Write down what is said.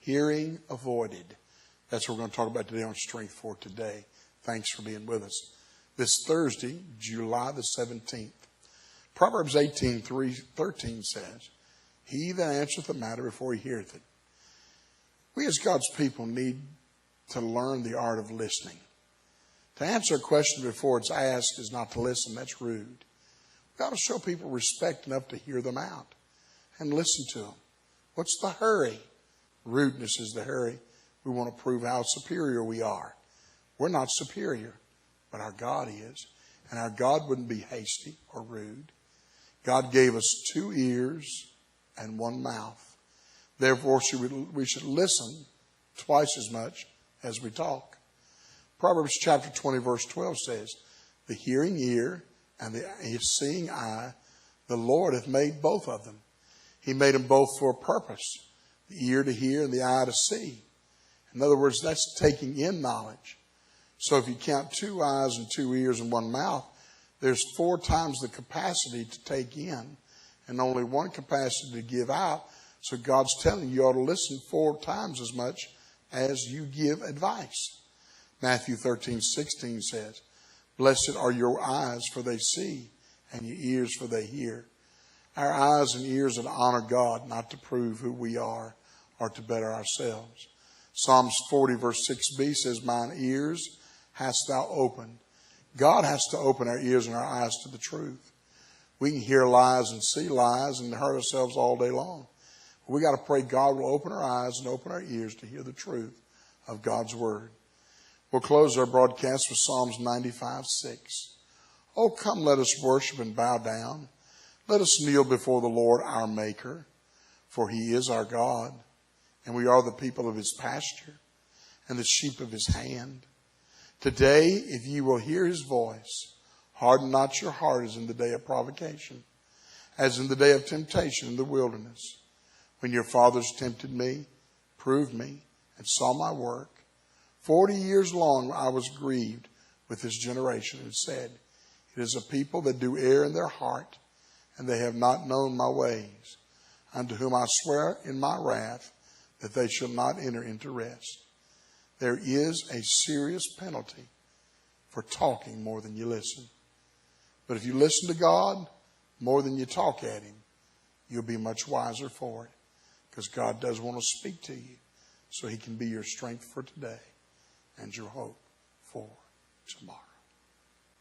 hearing avoided. That's what we're going to talk about today on Strength for Today. Thanks for being with us. This Thursday, July the 17th. Proverbs 18:13 says, he that answereth the matter before he heareth it. We as God's people need to learn the art of listening. To answer a question before it's asked is not to listen. That's rude. We ought to show people respect enough to hear them out and listen to them. What's the hurry? Rudeness is the hurry. We want to prove how superior we are. We're not superior, but our God is. And our God wouldn't be hasty or rude. God gave us 2 ears and 1 mouth. Therefore, we should listen twice as much as we talk. Proverbs chapter 20, verse 12 says, the hearing ear and the seeing eye, the Lord hath made both of them. He made them both for a purpose, the ear to hear and the eye to see. In other words, that's taking in knowledge. So if you count 2 eyes and 2 ears and 1 mouth, there's 4 times the capacity to take in and only 1 capacity to give out. So God's telling you ought to listen 4 times as much as you give advice. Matthew 13:16 says, blessed are your eyes, for they see, and your ears, for they hear. Our eyes and ears are to honor God, not to prove who we are or to better ourselves. Psalms 40 verse 6b says, mine ears hast thou opened. God has to open our ears and our eyes to the truth. We can hear lies and see lies and hurt ourselves all day long. We got to pray God will open our eyes and open our ears to hear the truth of God's word. We'll close our broadcast with Psalms 95:6. Oh, come, let us worship and bow down. Let us kneel before the Lord our Maker, for he is our God, and we are the people of his pasture and the sheep of his hand. Today, if you will hear his voice, harden not your heart as in the day of provocation, as in the day of temptation in the wilderness, when your fathers tempted me, proved me, and saw my work. 40 years long I was grieved with this generation and said, it is a people that do err in their heart, and they have not known my ways, unto whom I swear in my wrath that they shall not enter into rest. There is a serious penalty for talking more than you listen. But if you listen to God more than you talk at him, you'll be much wiser for it, because God does want to speak to you so he can be your strength for today and your hope for tomorrow.